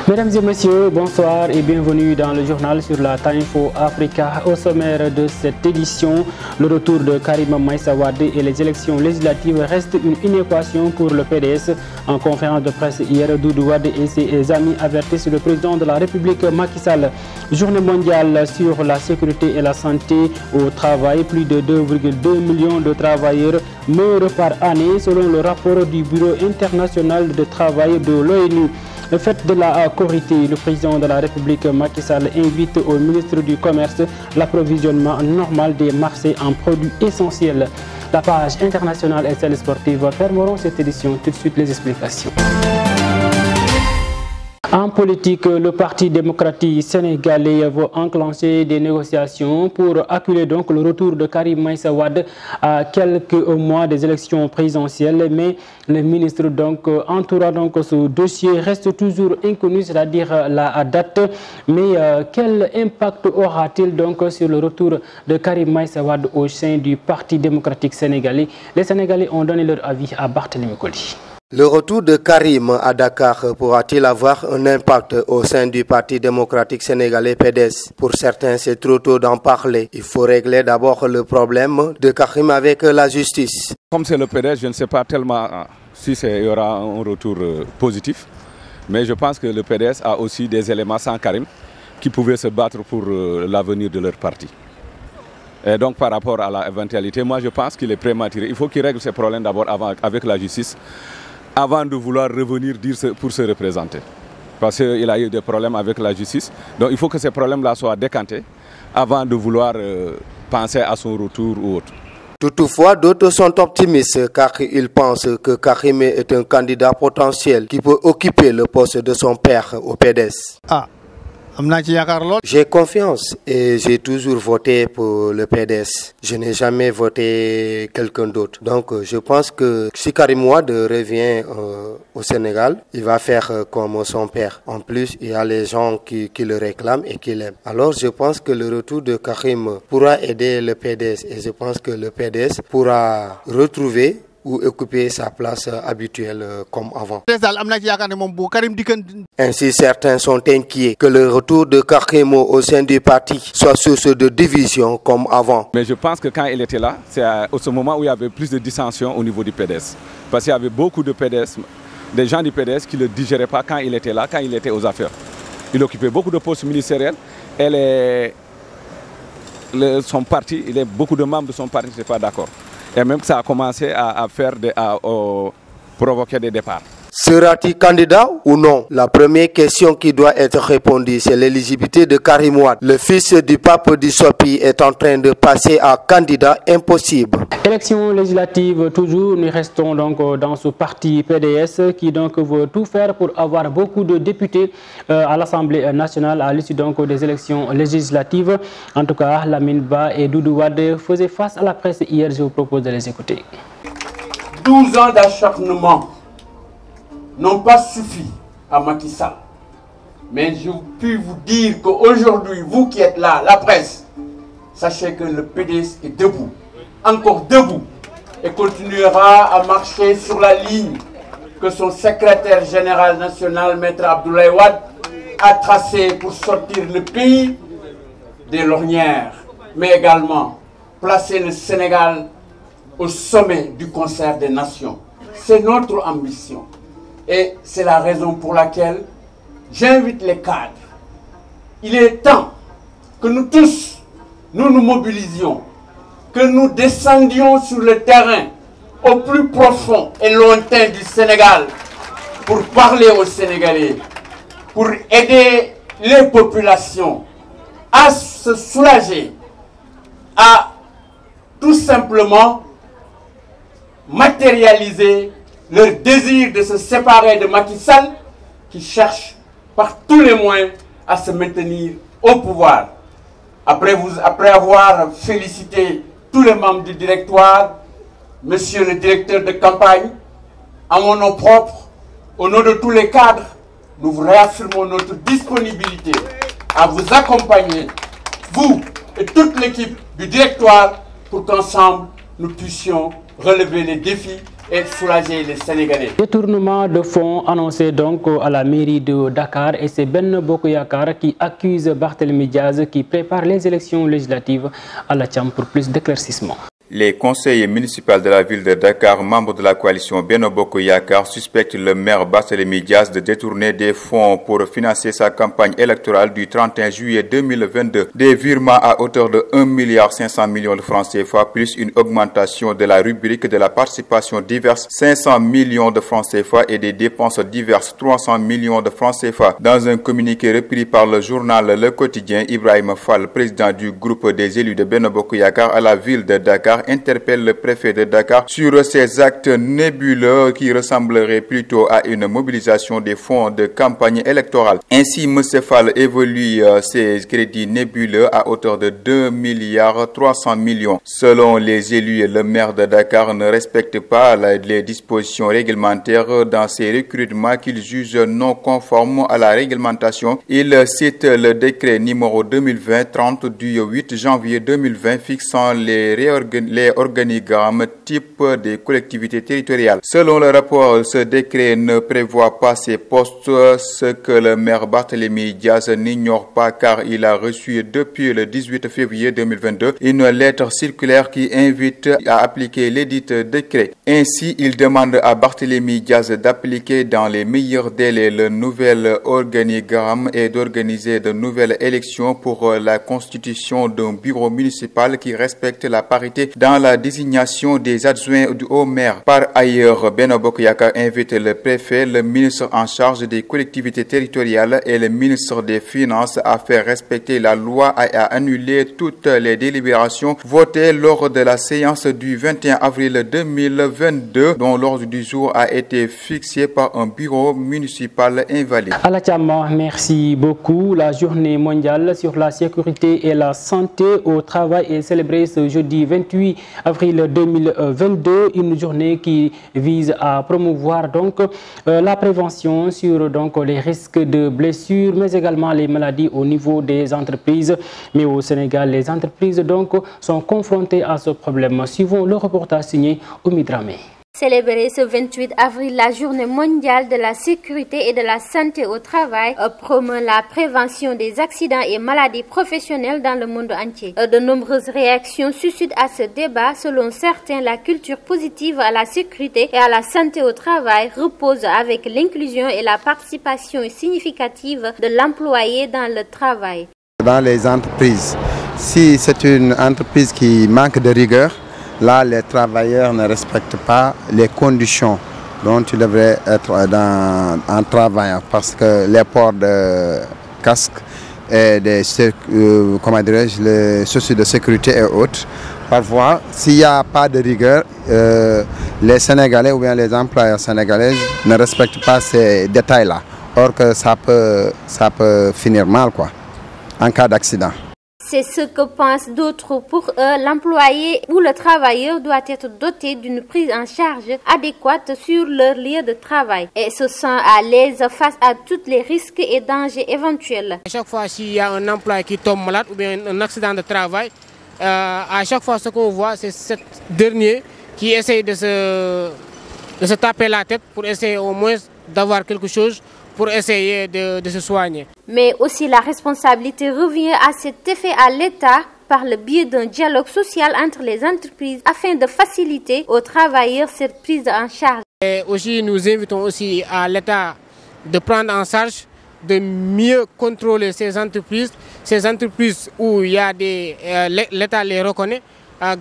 Mesdames et messieurs, bonsoir et bienvenue dans le journal sur la Timefo Africa. Au sommaire de cette édition, le retour de Karim Meïssa Wade et les élections législatives restent une inéquation pour le PDS. En conférence de presse hier, Doudou Wade et ses amis avertissent le président de la République Macky Sall. Journée mondiale sur la sécurité et la santé au travail. Plus de 2,2 millions de travailleurs meurent par année selon le rapport du Bureau international de travail de l'ONU. Le fait de la Corité, le président de la République Macky Sall invite au ministre du Commerce l'approvisionnement normal des marchés en produits essentiels. La page internationale et celle sportive fermeront cette édition. Tout de suite les explications. En politique, le Parti démocratique sénégalais veut enclencher des négociations pour accueillir donc le retour de Karim Meïssa Wade à quelques mois des élections présidentielles. Mais le ministre entourant ce dossier reste toujours inconnu, c'est-à-dire la date. Mais quel impact aura-t-il donc sur le retour de Karim Meïssa Wade au sein du Parti démocratique sénégalais? Les Sénégalais ont donné leur avis à Barthélémy Koli. Le retour de Karim à Dakar pourra-t-il avoir un impact au sein du Parti démocratique sénégalais PDS? Pour certains, c'est trop tôt d'en parler. Il faut régler d'abord le problème de Karim avec la justice. Comme c'est le PDS, je ne sais pas tellement si il y aura un retour positif. Mais je pense que le PDS a aussi des éléments sans Karim qui pouvaient se battre pour l'avenir de leur parti. Et donc par rapport à l'éventualité, moi je pense qu'il est prématuré. Il faut qu'il règle ses problèmes d'abord avec la justice, avant de vouloir revenir pour se représenter. Parce qu'il a eu des problèmes avec la justice. Donc il faut que ces problèmes-là soient décantés avant de vouloir penser à son retour ou autre. Toutefois, d'autres sont optimistes car ils pensent que Karim est un candidat potentiel qui peut occuper le poste de son père au PDS. J'ai confiance et j'ai toujours voté pour le PDS. Je n'ai jamais voté quelqu'un d'autre. Donc je pense que si Karim Wade revient au Sénégal, il va faire comme son père. En plus, il y a les gens qui le réclament et qui l'aiment. Alors je pense que le retour de Karim pourra aider le PDS et je pense que le PDS pourra retrouver ou occuper sa place habituelle comme avant. Ainsi, certains sont inquiets que le retour de Karim au sein du parti soit source de division comme avant. Mais je pense que quand il était là, c'est à ce moment où il y avait plus de dissension au niveau du PDS. Parce qu'il y avait beaucoup de PDS, des gens du PDS qui ne le digéraient pas quand il était là, quand il était aux affaires. Il occupait beaucoup de postes ministériels et son parti, beaucoup de membres de son parti n'étaient pas d'accord. Et même ça a commencé à provoquer des départs. Sera-t-il candidat ou non? La première question qui doit être répondue, c'est l'éligibilité de Karim Wade. Le fils du pape du Sopi est en train de passer à candidat impossible. Élection législative toujours, nous restons donc dans ce parti PDS qui donc veut tout faire pour avoir beaucoup de députés à l'Assemblée nationale à l'issue donc des élections législatives. En tout cas, Lamine Ba et Doudou Wade faisaient face à la presse hier. Je vous propose de les écouter. 12 ans d'acharnement n'ont pas suffi à Macky Sall. Mais je puis vous dire qu'aujourd'hui, vous qui êtes là, la presse, sachez que le PDS est debout, encore debout, et continuera à marcher sur la ligne que son secrétaire général national, Maître Abdoulaye Wade, a tracée pour sortir le pays des lorgnières, mais également placer le Sénégal au sommet du concert des nations. C'est notre ambition. Et c'est la raison pour laquelle j'invite les cadres. Il est temps que nous tous, nous nous mobilisions, que nous descendions sur le terrain au plus profond et lointain du Sénégal pour parler aux Sénégalais, pour aider les populations à se soulager, à tout simplement matérialiser leur désir de se séparer de Macky Sall qui cherche par tous les moyens à se maintenir au pouvoir. Après avoir félicité tous les membres du directoire, monsieur le directeur de campagne, à mon nom propre, au nom de tous les cadres, nous vous réaffirmons notre disponibilité à vous accompagner, vous et toute l'équipe du directoire pour qu'ensemble nous puissions relever les défis et soulager les Sénégalais. Détournement de fonds annoncé donc à la mairie de Dakar et c'est Ben Bokoyakar qui accuse Barthélémy Diaz qui prépare les élections législatives à la Tcham pour plus d'éclaircissements. Les conseillers municipaux de la ville de Dakar, membres de la coalition Benno Bokk Yakaar, suspectent le maire Barthélémy Diaz de détourner des fonds pour financer sa campagne électorale du 31 juillet 2022. Des virements à hauteur de 1,5 milliard de francs CFA, plus une augmentation de la rubrique de la participation diverse 500 millions de francs CFA et des dépenses diverses 300 millions de francs CFA. Dans un communiqué repris par le journal Le Quotidien, Ibrahima Fall, président du groupe des élus de Benno Bokk Yakaar à la ville de Dakar, interpelle le préfet de Dakar sur ces actes nébuleux qui ressembleraient plutôt à une mobilisation des fonds de campagne électorale. Ainsi, M. Fall évolue ces crédits nébuleux à hauteur de 2,3 milliards. Selon les élus, le maire de Dakar ne respecte pas les dispositions réglementaires dans ses recrutements qu'il juge non conformes à la réglementation. Il cite le décret numéro 2020-30 du 8 janvier 2020 fixant les organigrammes type des collectivités territoriales. Selon le rapport, ce décret ne prévoit pas ces postes, ce que le maire Barthélémy Diaz n'ignore pas car il a reçu depuis le 18 février 2022 une lettre circulaire qui invite à appliquer l'édit décret. Ainsi, il demande à Barthélémy Diaz d'appliquer dans les meilleurs délais le nouvel organigramme et d'organiser de nouvelles élections pour la constitution d'un bureau municipal qui respecte la parité dans la désignation des adjoints au maire. Par ailleurs, Benno Bokk Yakaar invite le préfet, le ministre en charge des collectivités territoriales et le ministre des Finances à faire respecter la loi et à annuler toutes les délibérations votées lors de la séance du 21 avril 2022 dont l'ordre du jour a été fixé par un bureau municipal invalide. À la Tcham, merci beaucoup. La journée mondiale sur la sécurité et la santé au travail est célébrée ce jeudi 28 avril 2022, une journée qui vise à promouvoir donc la prévention sur donc les risques de blessures mais également les maladies au niveau des entreprises. Mais au Sénégal, les entreprises donc sont confrontées à ce problème. Suivons le reportage signé Oumi Dramé. Célébrer ce 28 avril la journée mondiale de la sécurité et de la santé au travail promeut la prévention des accidents et maladies professionnelles dans le monde entier. De nombreuses réactions suscitent à ce débat. Selon certains, la culture positive à la sécurité et à la santé au travail repose avec l'inclusion et la participation significative de l'employé dans le travail. Dans les entreprises, si c'est une entreprise qui manque de rigueur, là, les travailleurs ne respectent pas les conditions dont ils devraient être en travaillant parce que les ports de casque et des les chaussures de sécurité et autres, parfois, s'il n'y a pas de rigueur, les Sénégalais ou bien les employeurs sénégalais ne respectent pas ces détails-là. Or que ça peut finir mal en cas d'accident. C'est ce que pensent d'autres. Pour eux, l'employé ou le travailleur doit être doté d'une prise en charge adéquate sur leur lieu de travail et se sent à l'aise face à tous les risques et dangers éventuels. À chaque fois s'il y a un employé qui tombe malade ou bien un accident de travail, à chaque fois ce qu'on voit, c'est ce dernier qui essaye de se taper la tête pour essayer au moins d'avoir quelque chose pour essayer de se soigner. Mais aussi la responsabilité revient à cet effet à l'État par le biais d'un dialogue social entre les entreprises afin de faciliter aux travailleurs cette prise en charge. Et aussi nous invitons aussi à l'État de prendre en charge, de mieux contrôler ces entreprises où il y a l'État les reconnaît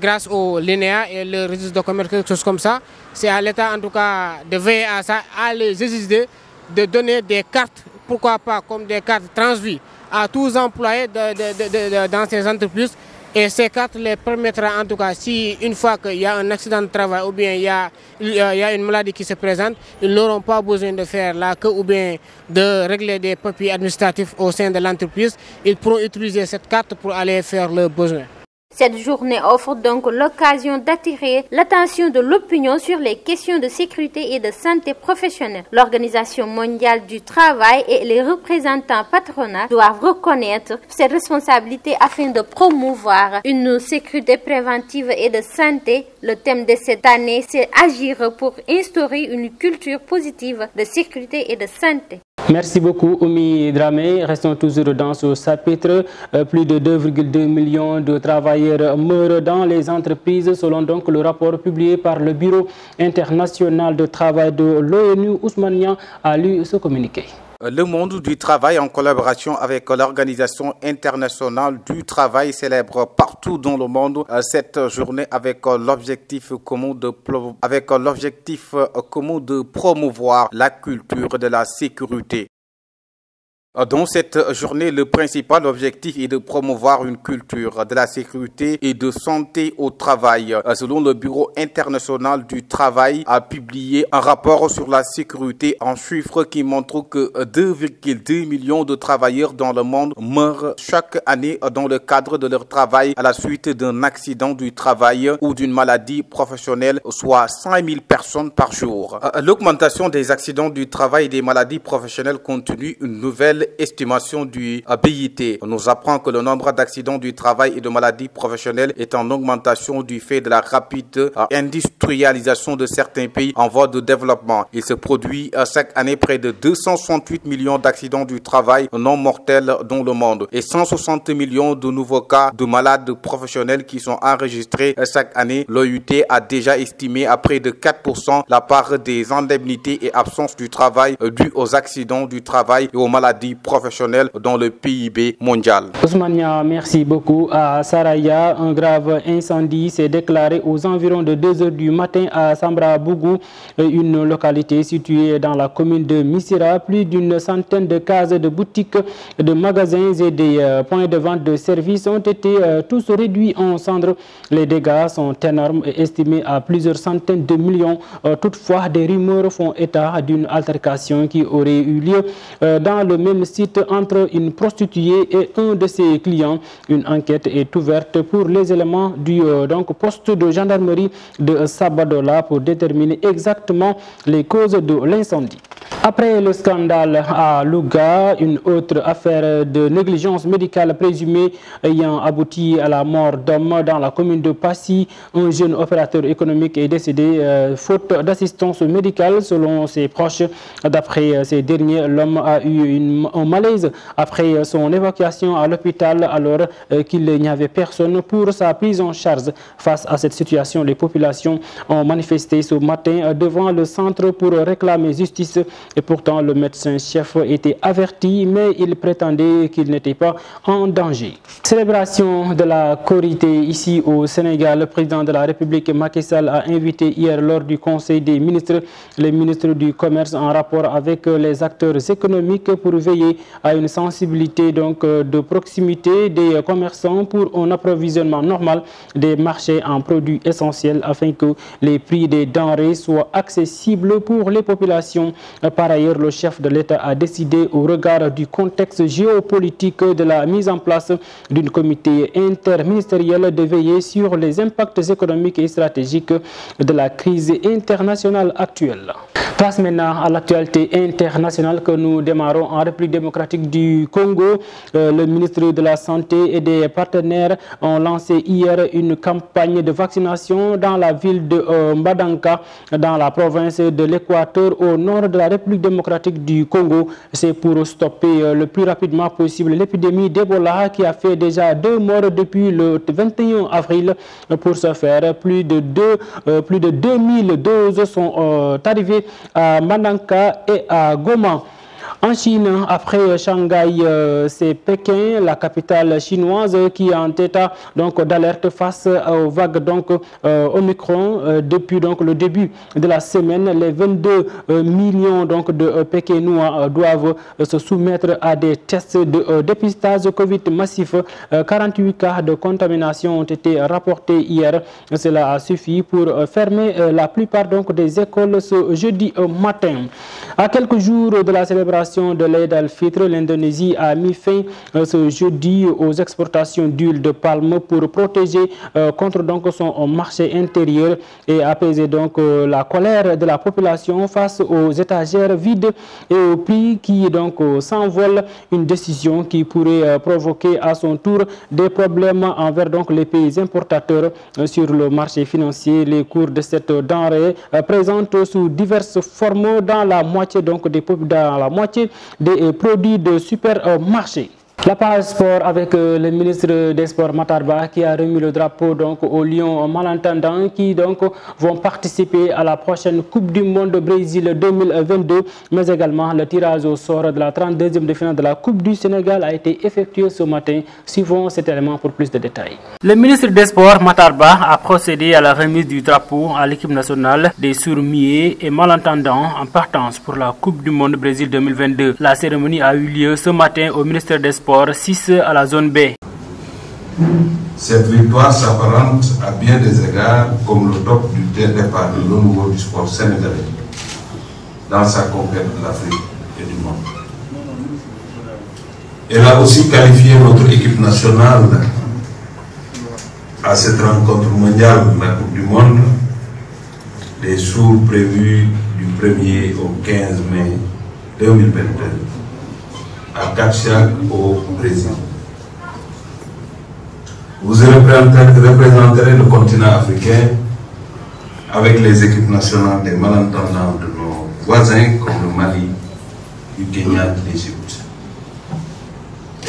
grâce au LINEA et le registre de commerce, quelque chose comme ça. C'est à l'État en tout cas de veiller à ça, à les exiger de donner des cartes, pourquoi pas comme des cartes transvie à tous les employés dans ces entreprises. Et ces cartes les permettra en tout cas, si une fois qu'il y a un accident de travail ou bien il y a une maladie qui se présente, ils n'auront pas besoin de faire la queue ou bien de régler des papiers administratifs au sein de l'entreprise. Ils pourront utiliser cette carte pour aller faire leurs besoins. Cette journée offre donc l'occasion d'attirer l'attention de l'opinion sur les questions de sécurité et de santé professionnelle. L'Organisation mondiale du travail et les représentants patronaux doivent reconnaître ces responsabilités afin de promouvoir une sécurité préventive et de santé. Le thème de cette année, c'est agir pour instaurer une culture positive de sécurité et de santé. Merci beaucoup, Oumi Dramé. Restons toujours dans ce chapitre. Plus de 2,2 millions de travailleurs meurent dans les entreprises, selon donc le rapport publié par le Bureau international de travail de l'ONU. Ousmane Niang a lu ce communiqué. Le monde du travail, en collaboration avec l'Organisation internationale du travail, célèbre partout dans le monde cette journée avec l'objectif commun de promouvoir la culture de la sécurité. Dans cette journée, le principal objectif est de promouvoir une culture de la sécurité et de santé au travail. Selon le Bureau international du travail, a publié un rapport sur la sécurité en chiffres qui montre que 2,2 millions de travailleurs dans le monde meurent chaque année dans le cadre de leur travail à la suite d'un accident du travail ou d'une maladie professionnelle, soit 100 000 personnes par jour. L'augmentation des accidents du travail et des maladies professionnelles continue une nouvelle estimation du BIT. On nous apprend que le nombre d'accidents du travail et de maladies professionnelles est en augmentation du fait de la rapide industrialisation de certains pays en voie de développement. Il se produit chaque année près de 268 millions d'accidents du travail non mortels dans le monde et 160 millions de nouveaux cas de malades professionnels qui sont enregistrés chaque année. L'OIT a déjà estimé à près de 4% la part des indemnités et absences du travail dues aux accidents du travail et aux maladies professionnelles dans le PIB mondial. Ousmane, merci beaucoup. À Saraya, un grave incendie s'est déclaré aux environs de 2 h du matin à Samra-Bougou, une localité située dans la commune de Missira. Plus d'une centaine de cases de boutiques, de magasins et des points de vente de services ont été tous réduits en cendres. Les dégâts sont énormes et estimés à plusieurs centaines de millions. Toutefois, des rumeurs font état d'une altercation qui aurait eu lieu dans le même site entre une prostituée et un de ses clients. Une enquête est ouverte pour les éléments du poste de gendarmerie de Sabadola pour déterminer exactement les causes de l'incendie. Après le scandale à Louga, une autre affaire de négligence médicale présumée ayant abouti à la mort d'homme dans la commune de Passy, un jeune opérateur économique est décédé faute d'assistance médicale selon ses proches. D'après ces derniers, l'homme a eu un malaise après son évacuation à l'hôpital alors qu'il n'y avait personne pour sa prise en charge. Face à cette situation, les populations ont manifesté ce matin devant le centre pour réclamer justice. Et pourtant, le médecin-chef était averti, mais il prétendait qu'il n'était pas en danger. Célébration de la Korité ici au Sénégal. Le président de la République, Macky Sall, a invité hier lors du Conseil des ministres les ministres du Commerce en rapport avec les acteurs économiques pour veiller à une sensibilité de proximité des commerçants pour un approvisionnement normal des marchés en produits essentiels afin que les prix des denrées soient accessibles pour les populations. Par ailleurs, le chef de l'État a décidé au regard du contexte géopolitique de la mise en place d'un comité interministériel de veiller sur les impacts économiques et stratégiques de la crise internationale actuelle. Place maintenant à l'actualité internationale que nous démarrons en République démocratique du Congo. Le ministre de la Santé et des partenaires ont lancé hier une campagne de vaccination dans la ville de Mbadanka, dans la province de l'Équateur, au nord de la République démocratique du Congo. C'est pour stopper le plus rapidement possible l'épidémie d'Ebola qui a fait déjà 2 morts depuis le 21 avril. Pour ce faire, plus de 2000 doses sont arrivées à Mbananka et à Goma. En Chine, après Shanghai, c'est Pékin, la capitale chinoise, qui est en état d'alerte face aux vagues Omicron. Depuis le début de la semaine, les 22 millions de Pékinois doivent se soumettre à des tests de dépistage Covid massif. 48 cas de contamination ont été rapportés hier. Cela a suffi pour fermer la plupart des écoles ce jeudi matin. À quelques jours de la célébration célébration de l'Aïd al-Fitr, l'Indonésie a mis fin ce jeudi aux exportations d'huile de palme pour protéger contre donc son marché intérieur et apaiser donc la colère de la population face aux étagères vides et aux prix qui donc s'envolent. Une décision qui pourrait provoquer à son tour des problèmes envers donc les pays importateurs sur le marché financier. Les cours de cette denrée présentent sous diverses formes dans la moitié des produits de supermarché. La page sport avec le ministre des Sports Matar Ba qui a remis le drapeau donc aux Lions malentendants qui donc vont participer à la prochaine Coupe du Monde Brésil 2022, mais également le tirage au sort de la 32e de finale de la Coupe du Sénégal a été effectué ce matin. Suivons cet élément pour plus de détails. Le ministre des Sports Matar Ba a procédé à la remise du drapeau à l'équipe nationale des sourds-muets et malentendants en partance pour la Coupe du Monde Brésil 2022. La cérémonie a eu lieu ce matin au ministère des Sports 6 à la zone B. Cette victoire s'apparente à bien des égards comme le top du départ de haut niveau du sport sénégalais dans sa conquête de l'Afrique et du monde. Elle a aussi qualifié notre équipe nationale à cette rencontre mondiale de la Coupe du Monde, des jours prévus du 1er au 15 mai 2022. À Caxias au Brésil. Vous représenterez le continent africain avec les équipes nationales des malentendants de nos voisins comme le Mali, du Kenya et l'Égypte.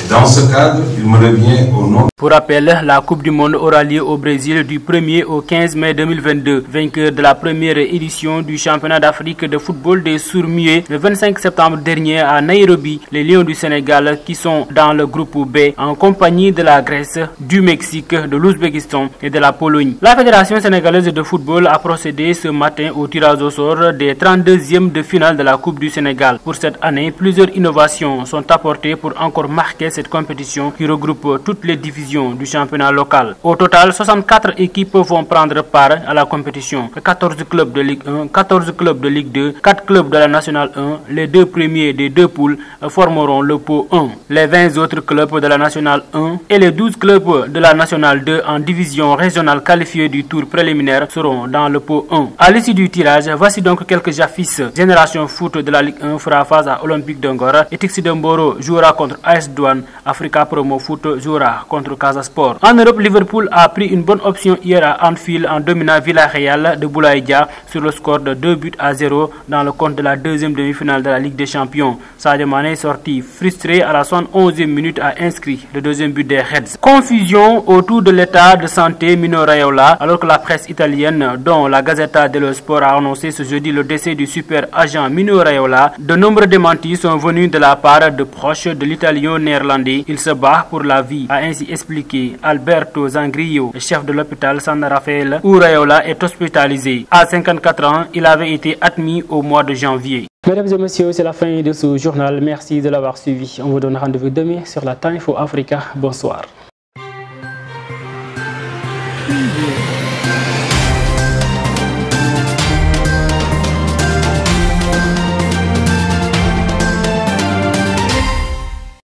Et dans ce cadre, il me revient au nom. Pour rappel, la Coupe du Monde aura lieu au Brésil du 1er au 15 mai 2022. Vainqueur de la première édition du championnat d'Afrique de football des sourds-muets le 25 septembre dernier à Nairobi, les Lions du Sénégal qui sont dans le groupe B en compagnie de la Grèce, du Mexique, de l'Ouzbékistan et de la Pologne. La Fédération sénégalaise de football a procédé ce matin au tirage au sort des 32e de finale de la Coupe du Sénégal. Pour cette année, plusieurs innovations sont apportées pour encore marquer cette compétition qui regroupe toutes les divisions du championnat local. Au total, 64 équipes vont prendre part à la compétition. 14 clubs de Ligue 1, 14 clubs de Ligue 2, 4 clubs de la Nationale 1, les deux premiers des deux poules formeront le pot 1. Les 20 autres clubs de la Nationale 1 et les 12 clubs de la Nationale 2 en division régionale qualifiés du tour préliminaire seront dans le pot 1. À l'issue du tirage, voici donc quelques affiches. Génération Foot de la Ligue 1 fera face à Olympique d'Angora. Etixi de Mboro jouera contre AS Douane. Africa Promo Foot jouera contre Casa Sport. En Europe, Liverpool a pris une bonne option hier à Anfield en dominant Villarreal de Boulaye Dia sur le score de 2-0 dans le compte de la deuxième demi-finale de la Ligue des Champions. Sadio Mané, sorti frustré à la 71e minute, a inscrit le deuxième but des Reds. Confusion autour de l'état de santé Mino Raiola alors que la presse italienne, dont la Gazzetta dello Sport, a annoncé ce jeudi le décès du super agent Mino Raiola. De nombreux démentis sont venus de la part de proches de l'italien néerlandais. Il se bat pour la vie, a ainsi expliqué Alberto Zangrillo, chef de l'hôpital San Raffaele où Raiola est hospitalisé. À 54 ans, il avait été admis au mois de janvier. Mesdames et messieurs, c'est la fin de ce journal. Merci de l'avoir suivi. On vous donne rendez-vous demain sur la Time for Africa. Bonsoir.